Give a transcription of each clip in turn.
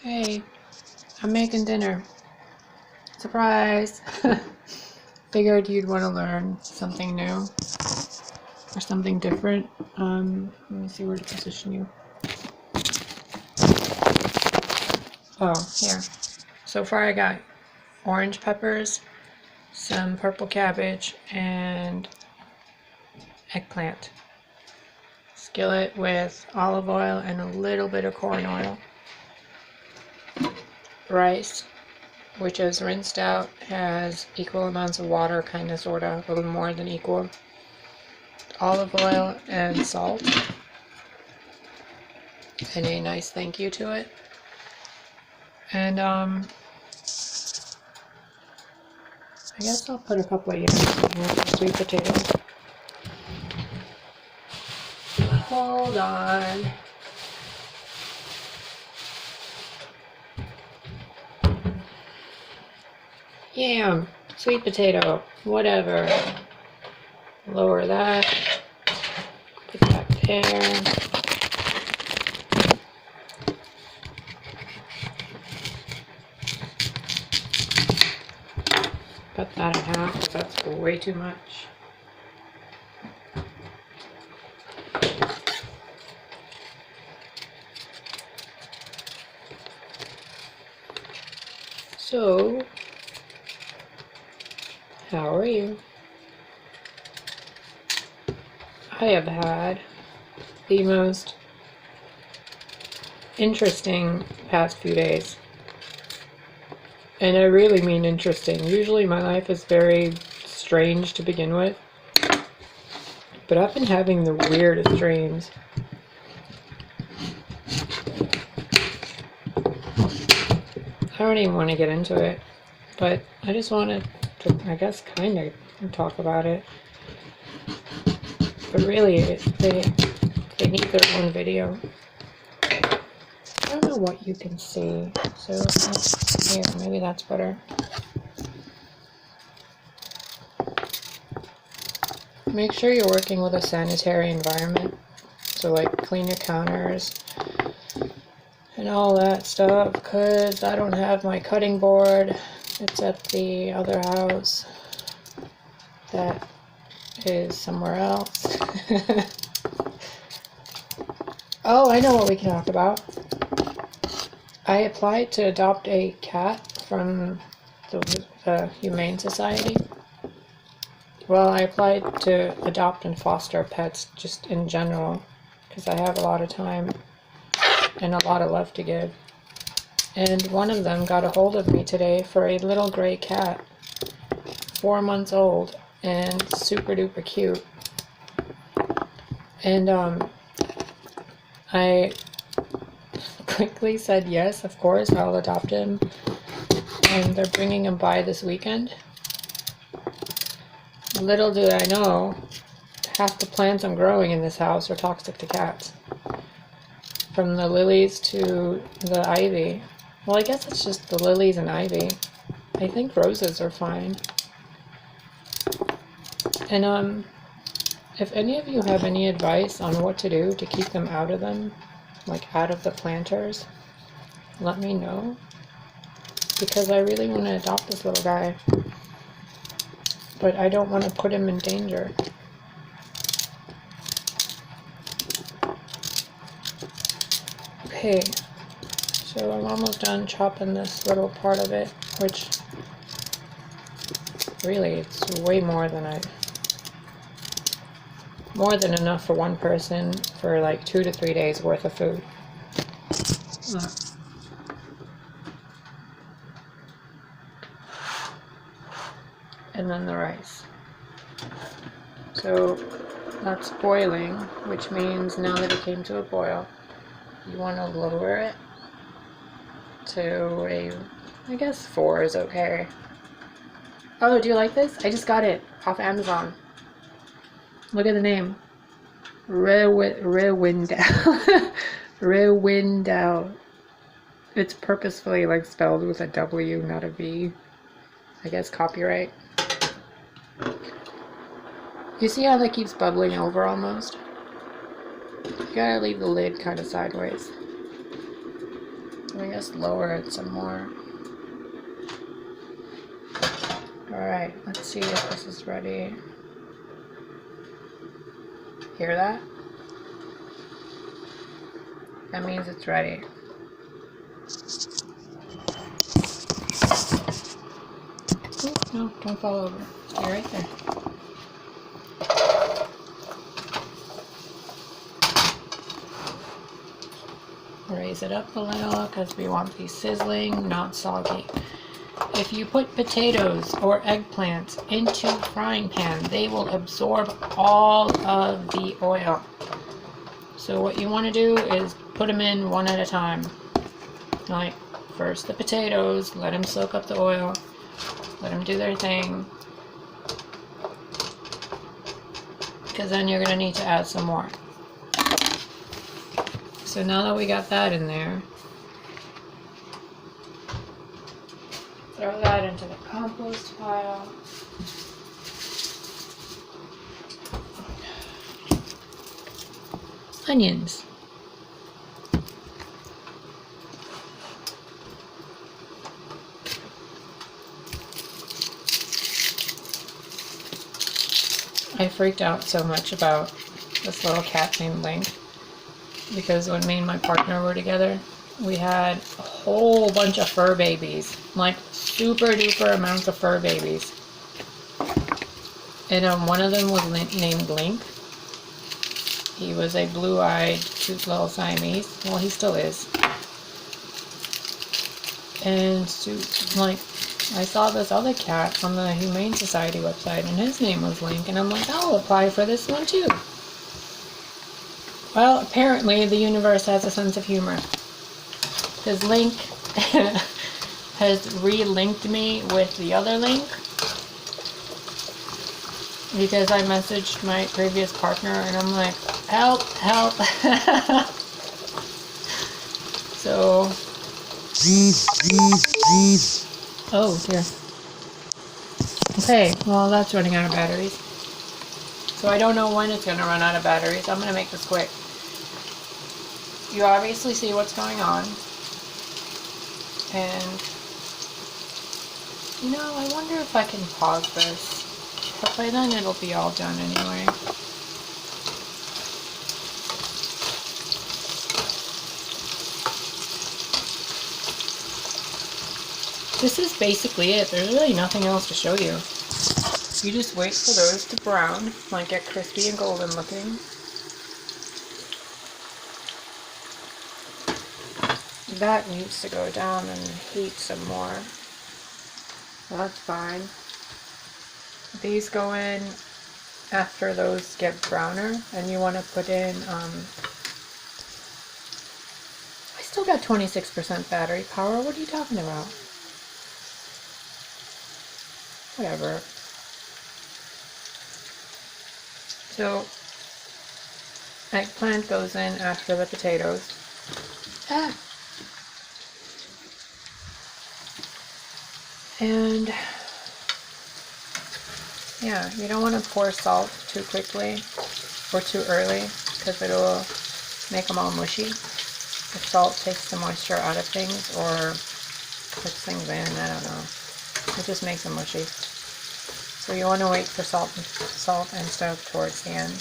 Hey, I'm making dinner. Surprise! Figured you'd want to learn something new or something different. Let me see where to position you. Oh, here. So far I got orange peppers, some purple cabbage, and eggplant. Skillet with olive oil and a little bit of corn oil. Rice, which is rinsed out, has equal amounts of water, kind of, sort of, a little more than equal. Olive oil and salt, and a nice thank you to it. And I guess I'll put a couple of yams in here for sweet potatoes. Hold on. Yam, sweet potato, whatever. Lower that. Put that there. Cut that in half because that's way too much. So, how are you? I have had the most interesting past few days. And I really mean interesting. Usually my life is very strange to begin with. But I've been having the weirdest dreams. I don't even want to get into it. But I just wanted to, I guess, kind of talk about it. But really, they need their own video. I don't know what you can see. So, here, maybe that's better. Make sure you're working with a sanitary environment. So, like, clean your counters and all that stuff. Because I don't have my cutting board. It's at the other house. That is somewhere else. Oh, I know what we can talk about. I applied to adopt a cat from the Humane Society. Well, I applied to adopt and foster pets just in general because I have a lot of time and a lot of love to give. And one of them got a hold of me today for a little gray cat, 4 months old and super duper cute. And I quickly said yes, of course, I'll adopt him. And they're bringing him by this weekend. Little do I know, half the plants I'm growing in this house are toxic to cats. From the lilies to the ivy. Well, I guess it's just the lilies and ivy. I think roses are fine. And if any of you have any advice on what to do to keep them out of them, like out of the planters, let me know. Because I really want to adopt this little guy. But I don't want to put him in danger. Okay, so I'm almost done chopping this little part of it, which really it's way more than enough for one person for like 2 to 3 days worth of food. Look. And then the rice. So that's boiling, which means now that it came to a boil, you want to lower it to a, I guess 4 is okay. Oh, do you like this? I just got it off Amazon. Look at the name. Rewindell. Rewindell. It's purposefully like spelled with a W, not a V. I guess copyright. You see how that keeps bubbling over almost? You gotta leave the lid kind of sideways. Let me just lower it some more. Alright, let's see if this is ready. Hear that? That means it's ready. Ooh, no, don't fall over. Stay right there. Raise it up a little because we want these sizzling, not soggy. If you put potatoes or eggplants into a frying pan, they will absorb all of the oil. So what you want to do is put them in one at a time. Like first the potatoes, let them soak up the oil, let them do their thing. Because then you're going to need to add some more. So now that we got that in there, throw that into the compost pile. Onions. I freaked out so much about this little cat named Link because when me and my partner were together, we had a whole bunch of fur babies, like super duper amounts of fur babies. And one of them was named Link. He was a blue-eyed, cute little Siamese. Well, he still is. And like, I saw this other cat on the Humane Society website, and his name was Link, and I'm like, I'll apply for this one too. Well, apparently the universe has a sense of humor, because Link has re-linked me with the other Link, because I messaged my previous partner, and I'm like, help, help. So, oh dear. Okay, well that's running out of batteries. So I don't know when it's going to run out of batteries. I'm going to make this quick. You obviously see what's going on. And, you know, I wonder if I can pause this. But by then it'll be all done anyway. This is basically it. There's really nothing else to show you. You just wait for those to brown, like get crispy and golden looking. That needs to go down and heat some more. That's fine. These go in after those get browner, and you want to put in, I still got 26% battery power. What are you talking about? Whatever. So, eggplant goes in after the potatoes. Ah! And, yeah, you don't want to pour salt too quickly or too early, because it'll make them all mushy. The salt takes the moisture out of things, or puts things in, I don't know. It just makes them mushy. So you want to wait for salt and stuff towards the end.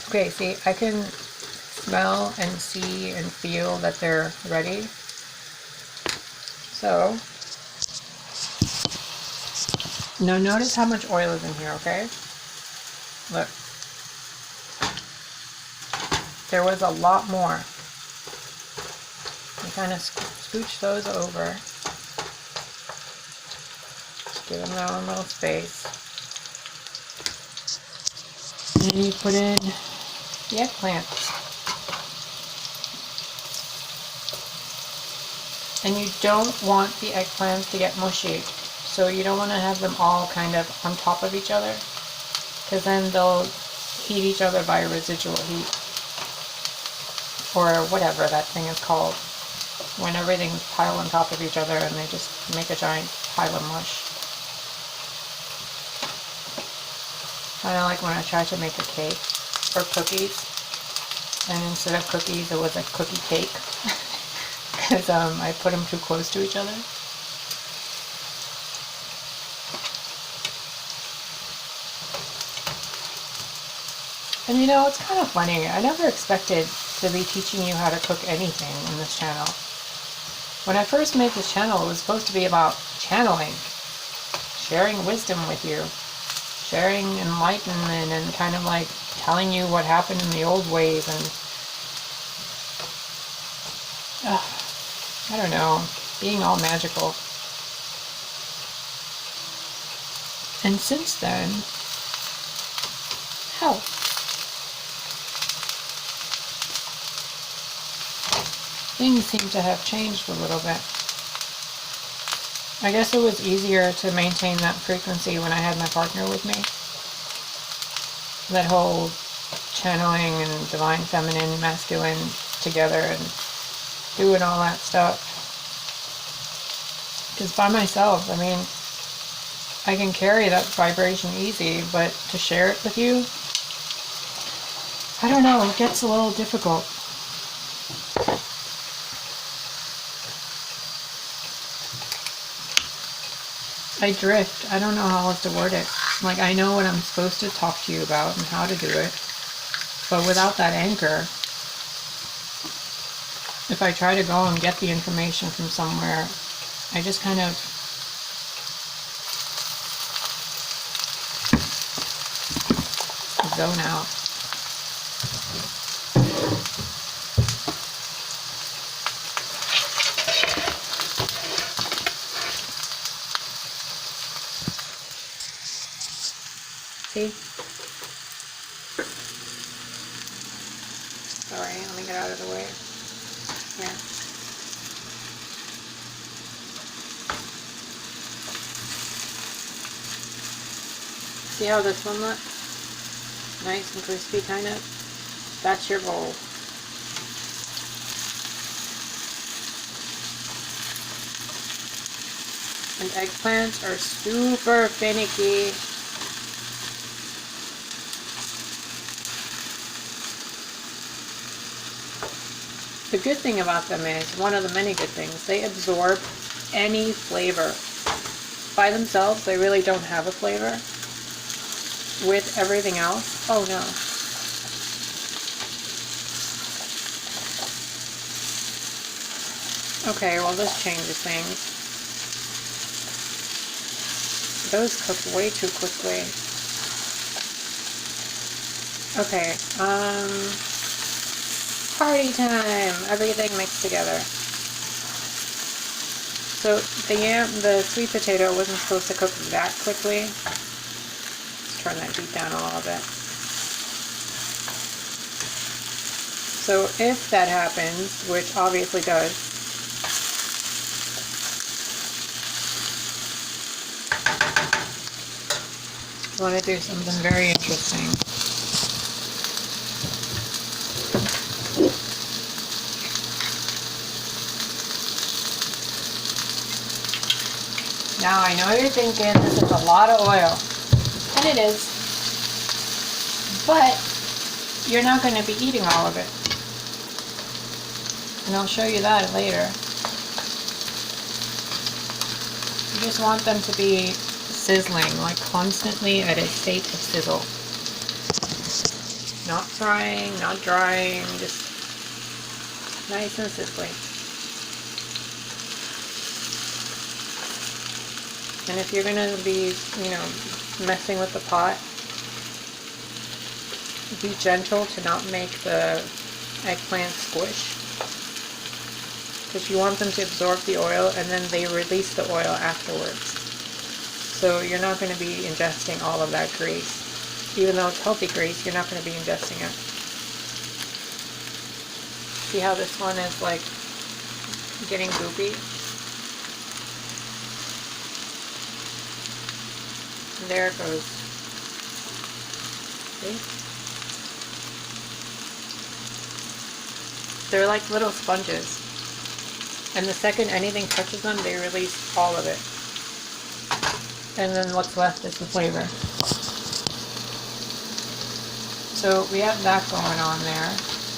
Okay, see, I can smell and see and feel that they're ready. So, now notice how much oil is in here, okay? Look. There was a lot more. You kind of scooch those over. Just give them their own little space. And then you put in the eggplants. And you don't want the eggplants to get mushy. So you don't want to have them all kind of on top of each other, because then they'll heat each other by residual heat. Or whatever that thing is called. When everything's piled on top of each other and they just make a giant pile of mush. Kind of like when I try to make a cake. for cookies, and instead of cookies it was a cookie cake because I put them too close to each other. And you know, it's kind of funny. I never expected to be teaching you how to cook anything in this channel. When I first made this channel, it was supposed to be about channeling, sharing wisdom with you, sharing enlightenment, and kind of like telling you what happened in the old ways, and I don't know, being all magical. And since then, health. Things seem to have changed a little bit. I guess it was easier to maintain that frequency when I had my partner with me. That whole channeling and divine feminine, masculine together and doing all that stuff. Because by myself, I mean, I can carry that vibration easy, but to share it with you, I don't know, it gets a little difficult. I drift. I don't know how else to word it. Like, I know what I'm supposed to talk to you about and how to do it, but without that anchor, if I try to go and get the information from somewhere, I just kind of zone out. See? Sorry, let me get out of the way. Here. See how this one looks? Nice and crispy, kind of. That's your bowl. And eggplants are super finicky. The good thing about them is, one of the many good things, they absorb any flavor. By themselves, they really don't have a flavor. With everything else, oh no. Okay, well this changes things. Those cook way too quickly. Okay, party time! Everything mixed together. So the sweet potato wasn't supposed to cook that quickly. Let's turn that heat down a little bit. So if that happens, which obviously does, I want to do something very interesting. Now I know you're thinking this is a lot of oil, and it is, but you're not going to be eating all of it, and I'll show you that later. You just want them to be sizzling, like constantly at a state of sizzle. Not frying, not drying, just nice and sizzling. And if you're going to be, messing with the pot, be gentle to not make the eggplant squish. Because you want them to absorb the oil and then they release the oil afterwards. So you're not going to be ingesting all of that grease. Even though it's healthy grease, you're not going to be ingesting it. See how this one is like getting goopy? And there it goes. See? They're like little sponges. And the second anything touches them, they release all of it. And then what's left is the flavor. So we have that going on there,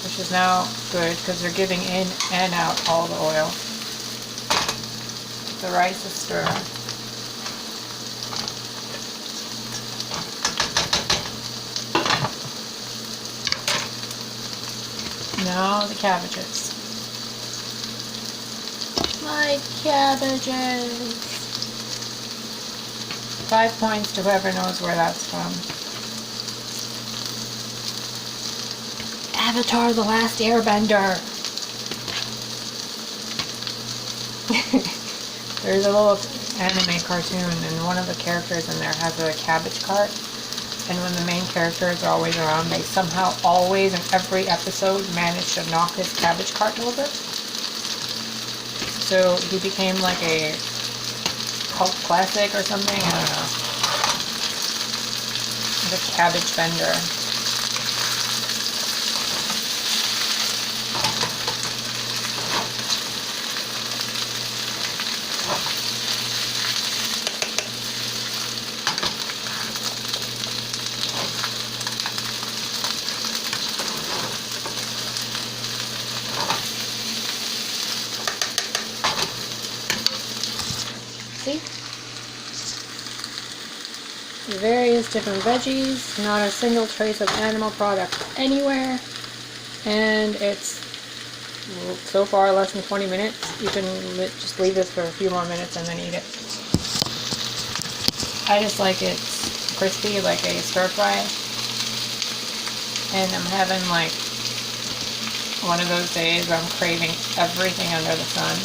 which is now good because they're giving in and out all the oil. The rice is stirring. Now the cabbages. My cabbages! 5 points to whoever knows where that's from. Avatar: The Last Airbender. There's a little anime cartoon and one of the characters in there has a cabbage cart, and when the main characters are always around, they somehow always in every episode manage to knock his cabbage cart over. So he became like a cult classic or something, I don't know. The cabbage vendor. See? Various different veggies, not a single trace of animal product anywhere, and it's so far less than 20 minutes. You can just leave this for a few more minutes and then eat it. I just like it crispy, like a stir fry, and I'm having like one of those days where I'm craving everything under the sun,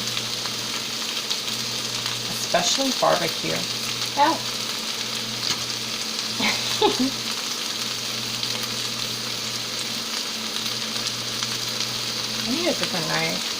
especially barbecue. Ow! I need a different knife.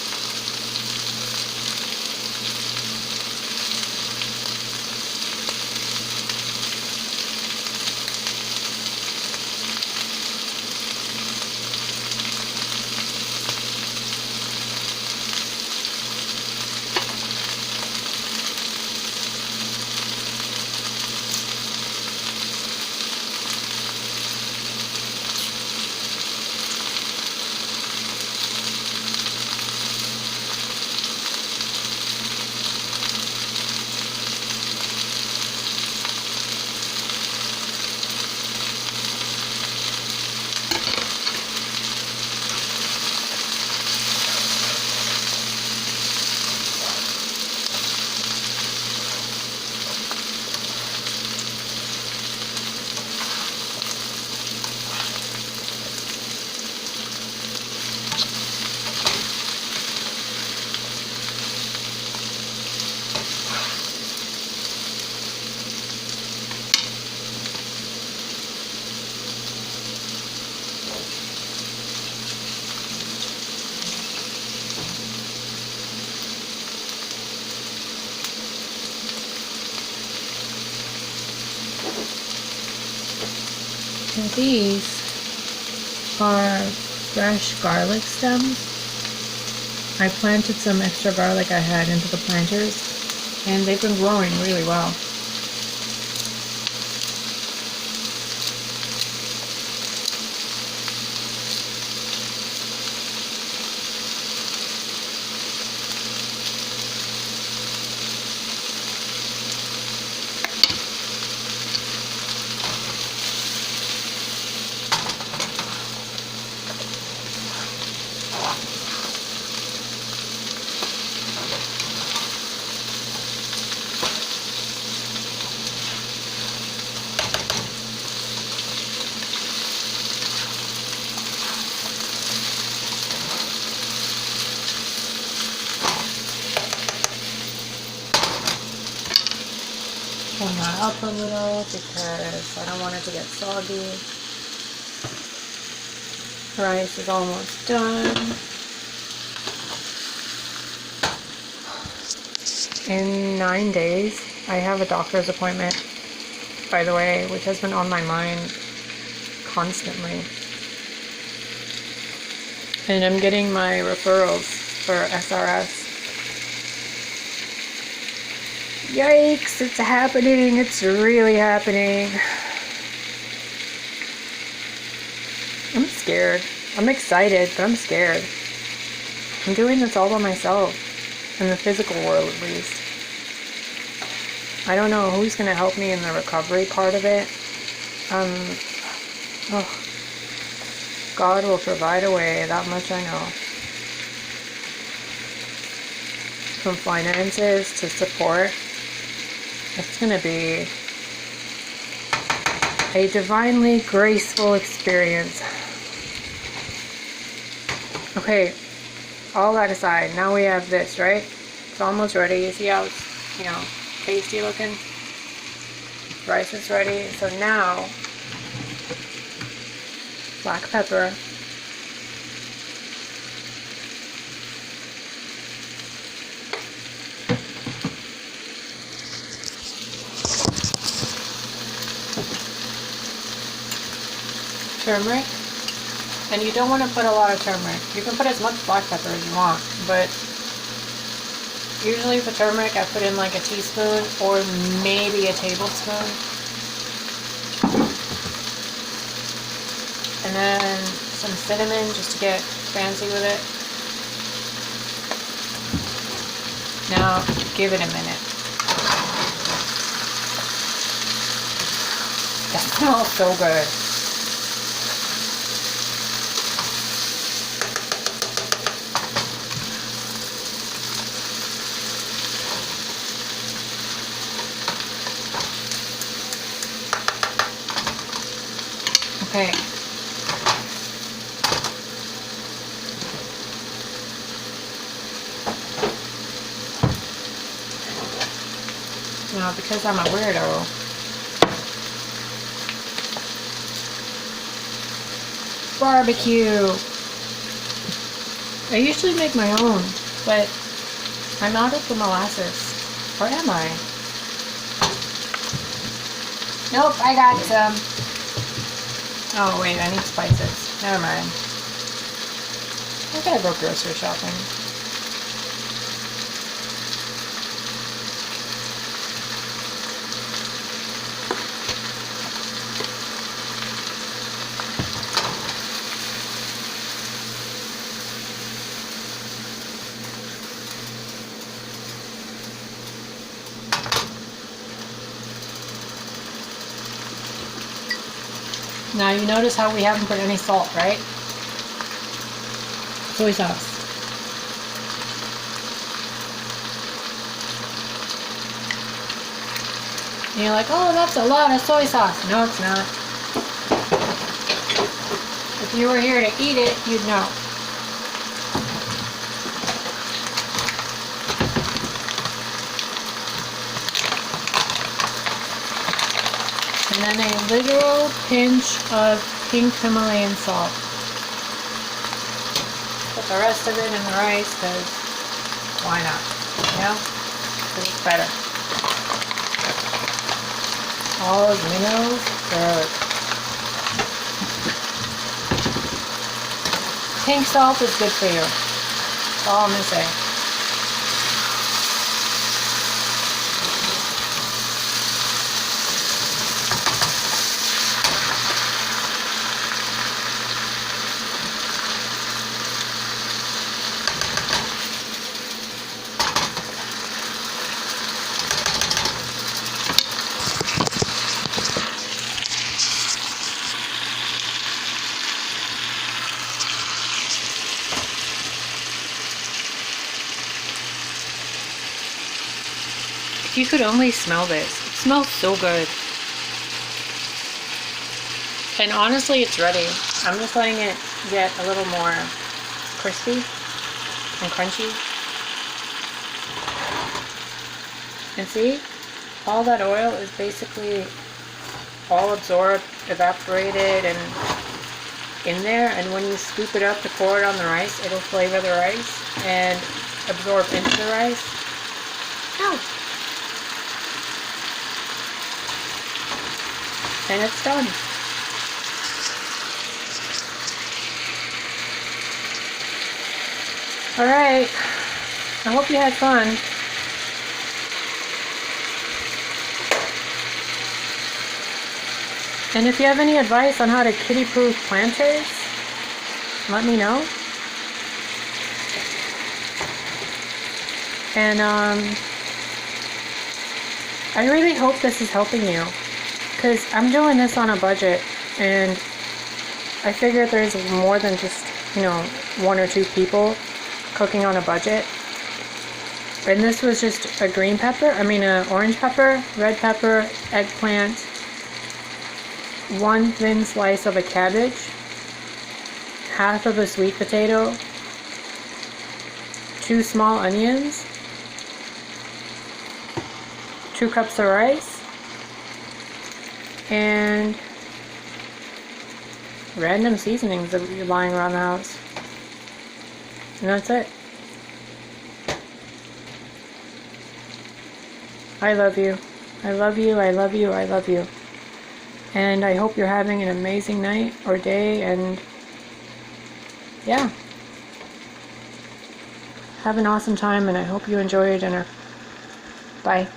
And these are fresh garlic stems. I planted some extra garlic I had into the planters, and they've been growing really well. Turn that up a little because I don't want it to get soggy. Rice is almost done. In 9 days, I have a doctor's appointment, by the way, which has been on my mind constantly. And I'm getting my referrals for SRS. Yikes, it's happening. It's really happening. scared. I'm excited, but I'm scared. I'm doing this all by myself. In the physical world, at least. I don't know who's going to help me in the recovery part of it. God will provide a way, that much I know. From finances to support. It's going to be a divinely graceful experience. Okay, all that aside, now we have this, right? It's almost ready. You see how it's, you know, tasty looking? Rice is ready. So now, black pepper. Turmeric. And you don't want to put a lot of turmeric. You can put as much black pepper as you want, but usually for turmeric I put in like a teaspoon or maybe a tablespoon. And then some cinnamon just to get fancy with it. Now give it a minute. That smells so good. Okay. Now, because I'm a weirdo, barbecue. I usually make my own, but I'm out of the molasses. Or am I? Nope, I got some. Oh wait, I need spices. Never mind. I gotta go grocery shopping. Now you notice how we haven't put any salt, right? Soy sauce. And you're like, oh, that's a lot of soy sauce. No, it's not. If you were here to eat it, you'd know. And then a literal pinch of pink Himalayan salt. Put the rest of it in the rice because why not? You know? Because it's better. All you know, good. Pink salt is good for you. That's all I'm going to say. If you could only smell this. It smells so good. And honestly, it's ready. I'm just letting it get a little more crispy and crunchy. And see? All that oil is basically all absorbed, evaporated, and in there. And when you scoop it up to pour it on the rice, it'll flavor the rice and absorb into the rice. Ow! And it's done. Alright, I hope you had fun. And if you have any advice on how to kitty-proof planters, let me know. And I really hope this is helping you, because I'm doing this on a budget, and I figure there's more than just, you know, 1 or 2 people cooking on a budget. And this was just a green pepper, a orange pepper, red pepper, eggplant, 1 thin slice of a cabbage, half of a sweet potato, 2 small onions, 2 cups of rice, and random seasonings that you're lying around the house. And that's it. I love you. I love you, I love you, I love you. And I hope you're having an amazing night or day, and yeah. Have an awesome time, and I hope you enjoy your dinner. Bye.